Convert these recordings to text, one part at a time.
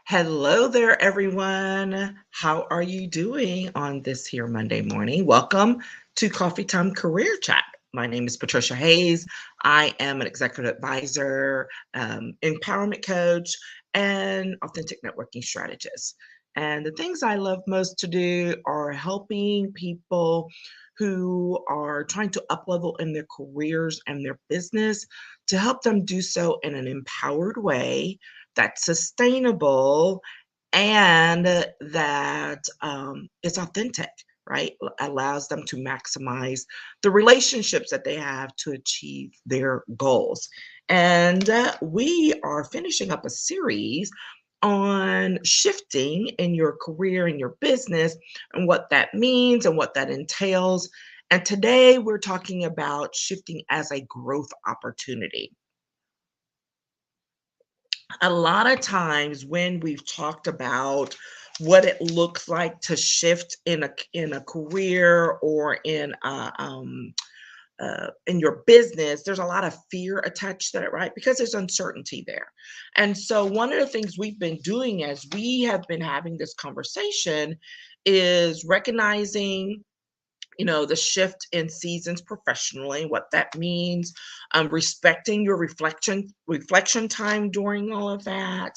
Hello there, everyone. How are you doing on this here Monday morning? Welcome to Coffee Time Career Chat. My name is Patricia Hayes. I am an executive advisor, empowerment coach, and authentic networking strategist. And the things I love most to do are helping people who are trying to uplevel in their careers and their business to help them do so in an empowered way that's sustainable and that is authentic, right? Allows them to maximize the relationships that they have to achieve their goals. And we are finishing up a series on shifting in your career and your business and what that means and what that entails. And today we're talking about shifting as a growth opportunity. A lot of times when we've talked about what it looks like to shift in a career or in your business, there's a lot of fear attached to it, right? Because there's uncertainty there. And so one of the things we've been doing as we have been having this conversation is recognizing the shift in seasons professionally, what that means, respecting your reflection time during all of that,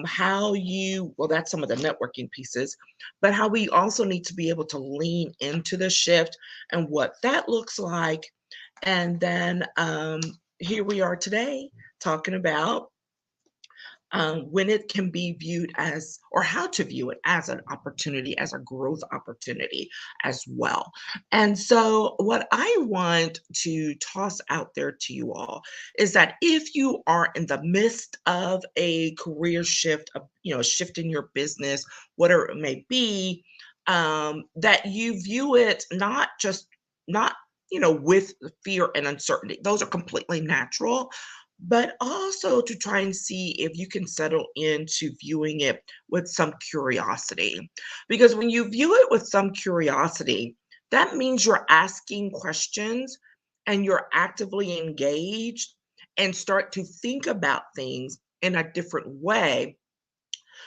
how you well, that's some of the networking pieces, but how we also need to be able to lean into the shift and what that looks like. And then here we are today talking about when it can be viewed as, or how to view it as an opportunity, as a growth opportunity as well. And so, what I want to toss out there to you all is that if you are in the midst of a career shift, a shift in your business, whatever it may be, that you view it not with fear and uncertainty. Those are completely natural, but also to try and see if you can settle into viewing it with some curiosity. Because when you view it with some curiosity, that means you're asking questions and you're actively engaged and start to think about things in a different way,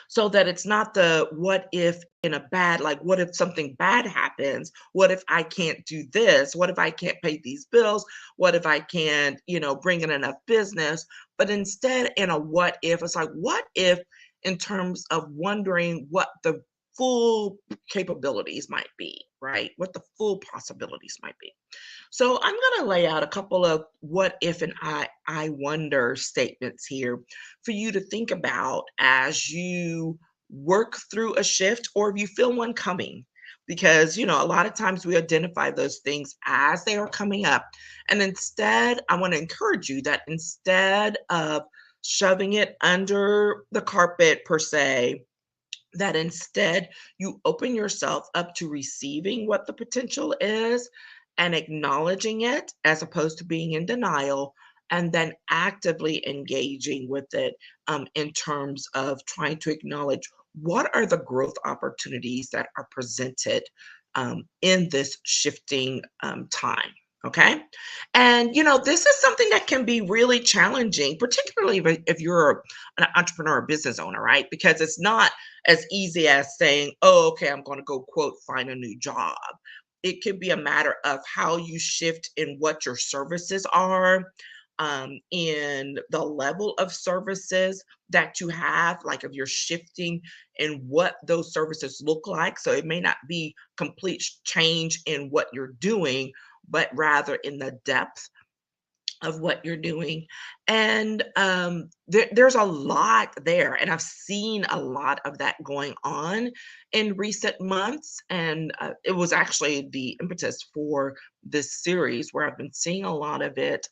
so that it's not the what if in a bad, like, what if something bad happens? What if I can't do this? What if I can't pay these bills? What if I can't, bring in enough business? But instead, in a what if, it's like, what if in terms of wondering what the full capabilities might be, right? What the full possibilities might be. So I'm going to lay out a couple of what if and I wonder statements here for you to think about as you work through a shift or if you feel one coming. Because, a lot of times we identify those things as they are coming up. And instead, I want to encourage you that instead of shoving it under the carpet per se, that instead you open yourself up to receiving what the potential is and acknowledging it as opposed to being in denial, and then actively engaging with it, in terms of trying to acknowledge what are the growth opportunities that are presented in this shifting time. Okay. And, this is something that can be really challenging, particularly if you're an entrepreneur or business owner, right? Because it's not as easy as saying, oh, okay, I'm going to go, quote, find a new job. It could be a matter of how you shift in what your services are, in the level of services that you have, like if you're shifting in what those services look like. So it may not be complete change in what you're doing, but rather in the depth of what you're doing. And there's a lot there. And I've seen a lot of that going on in recent months. And it was actually the impetus for this series where I've been seeing a lot of it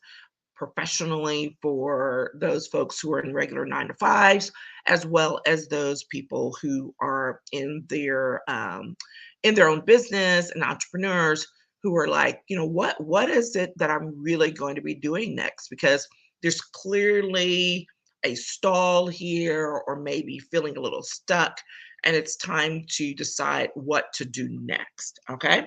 professionally for those folks who are in regular 9 to 5s, as well as those people who are in their own business and entrepreneurs who are like, what is it that I'm really going to be doing next? Because there's clearly a stall here, or maybe feeling a little stuck, and it's time to decide what to do next. Okay.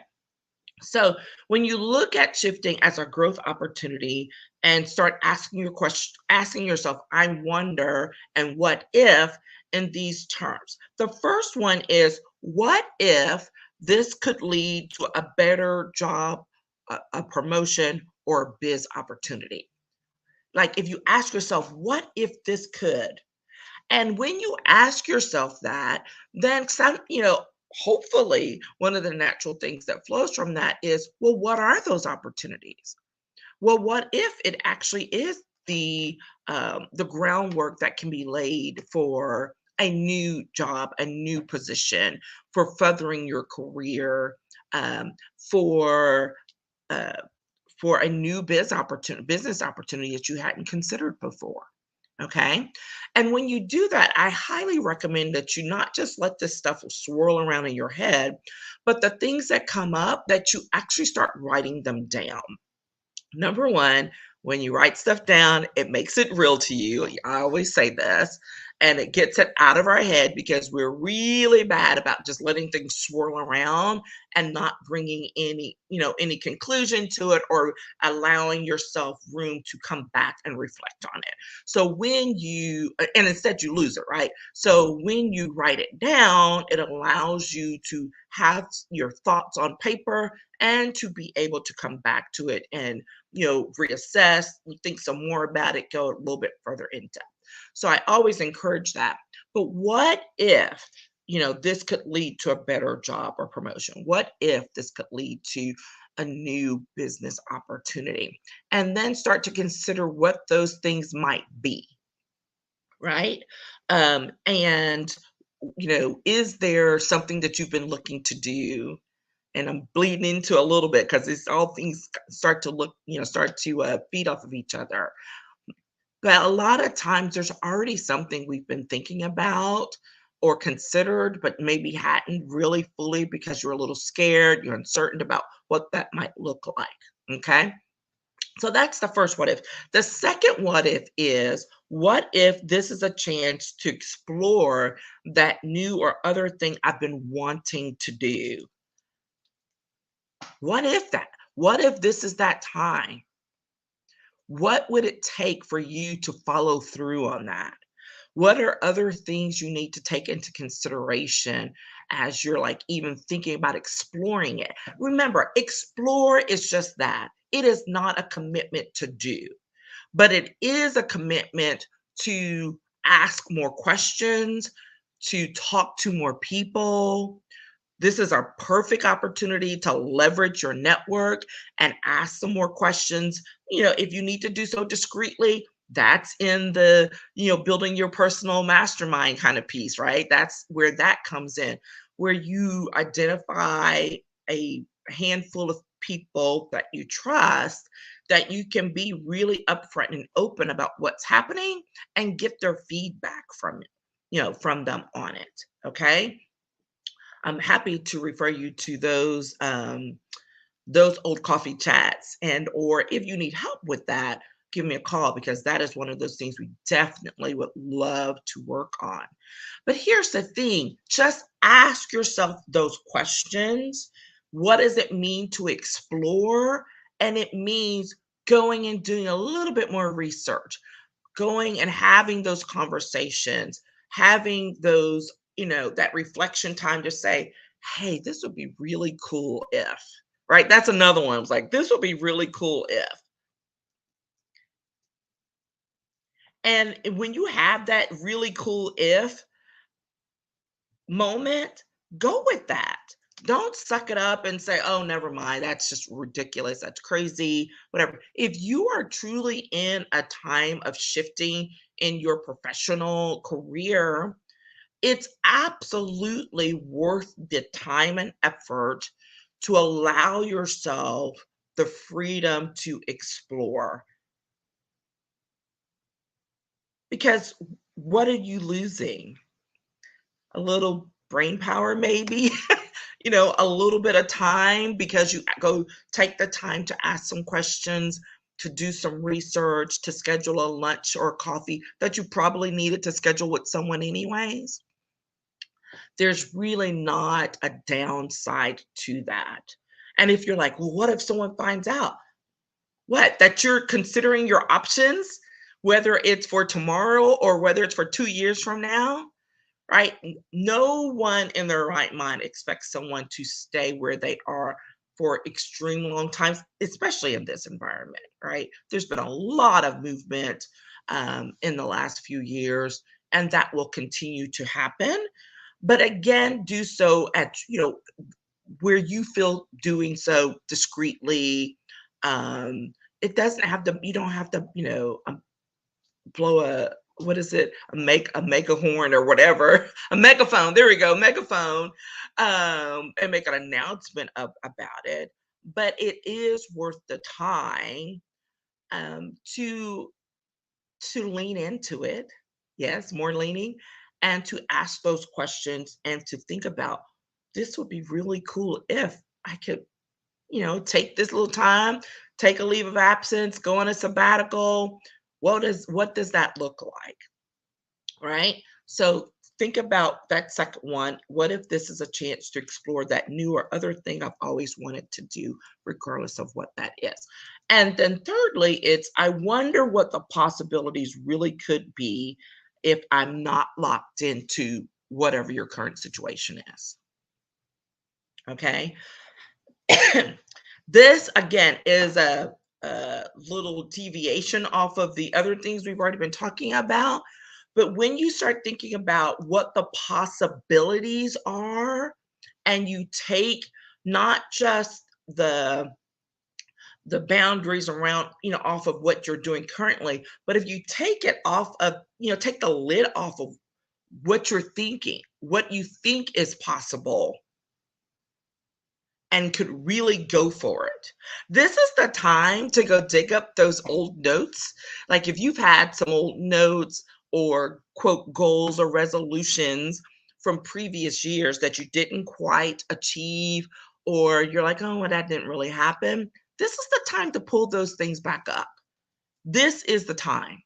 So when you look at shifting as a growth opportunity and start asking your question, asking yourself, I wonder and what if in these terms. The first one is what if this could lead to a better job, a promotion, or a biz opportunity? Like if you ask yourself, what if this could? And when you ask yourself that, then hopefully one of the natural things that flows from that is, well, what are those opportunities? Well, what if it actually is the groundwork that can be laid for a new job, a new position, for furthering your career, um, for uh, for a new business opportunity that you hadn't considered before. Okay. And when you do that, I highly recommend that you not just let this stuff swirl around in your head, but the things that come up that you actually start writing them down. Number one, when you write stuff down, it makes it real to you. I always say this, and it gets it out of our head because we're really bad about just letting things swirl around and not bringing any conclusion to it or allowing yourself room to come back and reflect on it. So and instead you lose it, right? So when you write it down, it allows you to have your thoughts on paper and to be able to come back to it and reassess, think some more about it, go a little bit further in depth. So I always encourage that. But what if, this could lead to a better job or promotion? What if this could lead to a new business opportunity? And then start to consider what those things might be, right? And is there something that you've been looking to do, and I'm bleeding into a little bit because it's all things start to feed off of each other. But a lot of times there's already something we've been thinking about or considered, but maybe hadn't really fully because you're a little scared, you're uncertain about what that might look like. Okay. So that's the first what if. The second what if is what if this is a chance to explore that new or other thing I've been wanting to do? What if that? What if this is that time? What would it take for you to follow through on that? What are other things you need to take into consideration as you're like even thinking about exploring it? Remember, explore is just that. It is not a commitment to do, but it is a commitment to ask more questions, to talk to more people. This is a perfect opportunity to leverage your network and ask some more questions. If you need to do so discreetly, that's in the, building your personal mastermind kind of piece, right? That's where that comes in, where you identify a handful of people that you trust, that you can be really upfront and open about what's happening and get their feedback from them on it. Okay. I'm happy to refer you to those old coffee chats, and or if you need help with that, give me a call because that is one of those things we definitely would love to work on. But here's the thing, just ask yourself those questions. What does it mean to explore? And it means going and doing a little bit more research, going and having those conversations, having that reflection time to say, hey, this would be really cool if, right? That's another one. It's like, this would be really cool if. And when you have that really cool if moment, go with that. Don't suck it up and say, oh, never mind. That's just ridiculous. That's crazy, whatever. If you are truly in a time of shifting in your professional career, it's absolutely worth the time and effort to allow yourself the freedom to explore. Because what are you losing? A little brain power, maybe? A little bit of time because you go take the time to ask some questions, to do some research, to schedule a lunch or a coffee that you probably needed to schedule with someone anyways. There's really not a downside to that. And if you're like, well, what if someone finds out? What? That you're considering your options, whether it's for tomorrow or whether it's for 2 years from now, right? No one in their right mind expects someone to stay where they are for extreme long times, especially in this environment, right? There's been a lot of movement in the last few years, and that will continue to happen. But again, do so at where you feel doing so discreetly. Um, it doesn't have to. You don't have to. Blow a what is it? A mega horn or whatever, a megaphone. There we go, megaphone, and make an announcement about it. But it is worth the time to lean into it. Yes, more leaning, and to ask those questions and to think about this would be really cool if I could, take this little time, take a leave of absence, go on a sabbatical. What does that look like? Right? So think about that second one. What if this is a chance to explore that new or other thing I've always wanted to do, regardless of what that is? And then thirdly, it's I wonder what the possibilities really could be if I'm not locked into whatever your current situation is. Okay. This again is a little deviation off of the other things we've already been talking about. But when you start thinking about what the possibilities are, and you take not just the boundaries around, off of what you're doing currently, but if you take it off of, take the lid off of what you're thinking, what you think is possible, and could really go for it. This is the time to go dig up those old notes. Like if you've had some old notes or quote goals or resolutions from previous years that you didn't quite achieve, or you're like, oh, well, that didn't really happen. This is the time to pull those things back up. This is the time,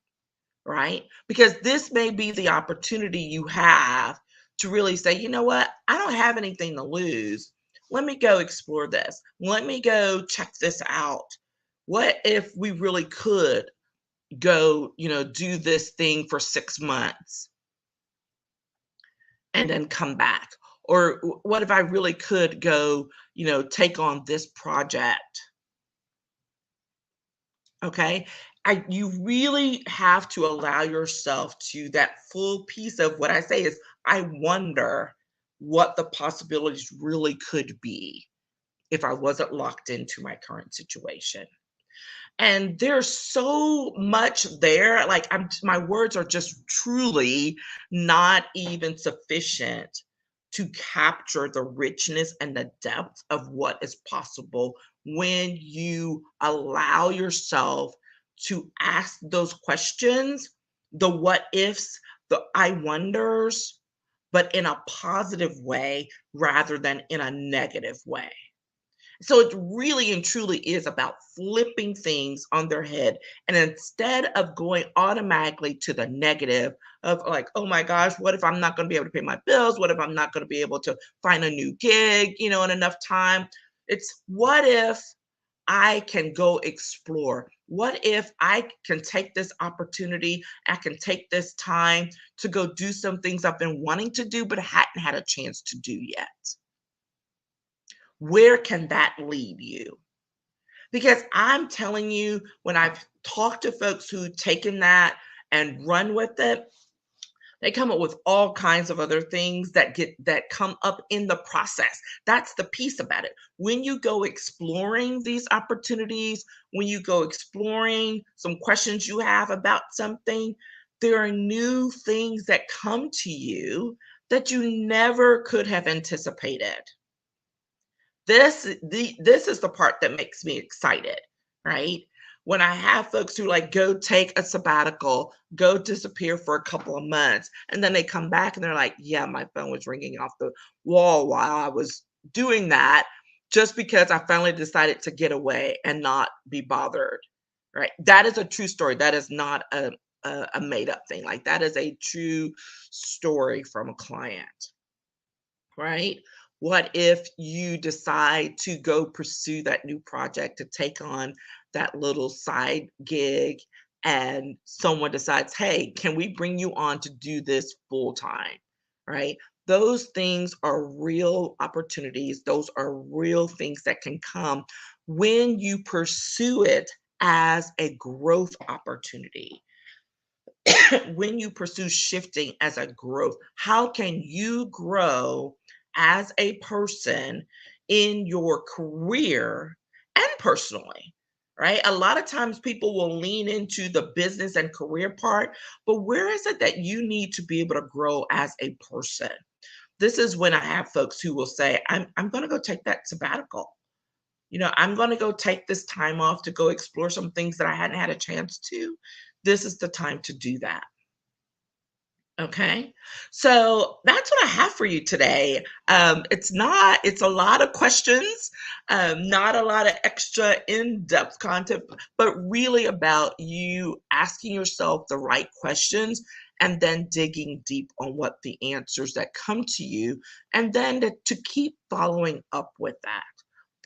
right? Because this may be the opportunity you have to really say, you know what? I don't have anything to lose. Let me go explore this. Let me go check this out. What if we really could go, do this thing for 6 months and then come back? Or what if I really could go, take on this project? Okay. You really have to allow yourself to that full piece of what I say is, I wonder what the possibilities really could be if I wasn't locked into my current situation. And there's so much there. Like my words are just truly not even sufficient to capture the richness and the depth of what is possible when you allow yourself to ask those questions, the what ifs, the I wonders, but in a positive way rather than in a negative way. So it really and truly is about flipping things on their head. And instead of going automatically to the negative of like, oh my gosh, what if I'm not going to be able to pay my bills? What if I'm not going to be able to find a new gig, in enough time? It's what if I can go explore? What if I can take this opportunity? I can take this time to go do some things I've been wanting to do, but hadn't had a chance to do yet. Where can that lead you? Because I'm telling you, when I've talked to folks who've taken that and run with it, they come up with all kinds of other things that come up in the process. That's the piece about it. When you go exploring these opportunities, when you go exploring some questions you have about something, there are new things that come to you that you never could have anticipated. This is the part that makes me excited, right? When I have folks who like go take a sabbatical, go disappear for a couple of months, and then they come back and they're like, yeah, my phone was ringing off the wall while I was doing that, just because I finally decided to get away and not be bothered. Right. That is a true story. That is not a made up thing. Like that is a true story from a client. Right. What if you decide to go pursue that new project, to take on that little side gig, and someone decides, "Hey, can we bring you on to do this full time?" Right? Those things are real opportunities. Those are real things that can come when you pursue it as a growth opportunity. When you pursue shifting as a growth, how can you grow as a person in your career and personally? Right? A lot of times people will lean into the business and career part, but where is it that you need to be able to grow as a person? This is when I have folks who will say, I'm going to go take that sabbatical. I'm going to go take this time off to go explore some things that I hadn't had a chance to. This is the time to do that. Okay. So that's what I have for you today. It's a lot of questions, not a lot of extra in-depth content, but really about you asking yourself the right questions and then digging deep on what the answers that come to you, and then to keep following up with that.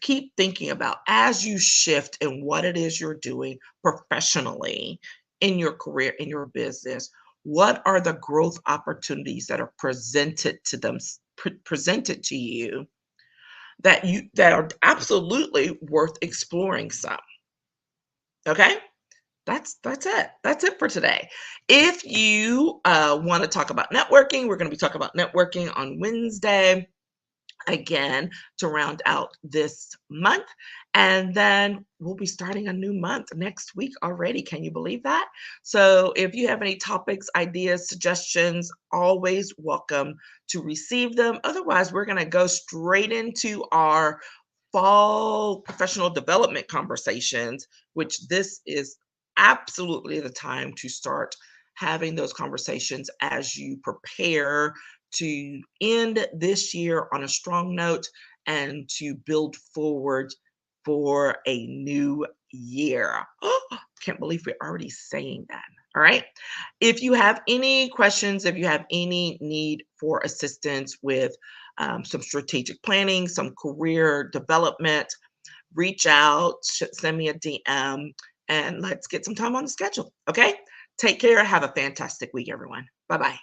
Keep thinking about as you shift in what it is you're doing professionally in your career, in your business, what are the growth opportunities that are presented to you that are absolutely worth exploring some. Okay? That's it for today. If you want to talk about networking, we're going to be talking about networking on Wednesday again to round out this month. And then we'll be starting a new month next week already. Can you believe that? So if you have any topics, ideas, suggestions, always welcome to receive them. Otherwise, we're going to go straight into our fall professional development conversations, which this is absolutely the time to start having those conversations as you prepare to end this year on a strong note and to build forward for a new year. Oh, can't believe we're already saying that. All right. If you have any questions, if you have any need for assistance with some strategic planning, some career development, reach out, send me a DM, and let's get some time on the schedule. Okay. Take care. Have a fantastic week, everyone. Bye bye.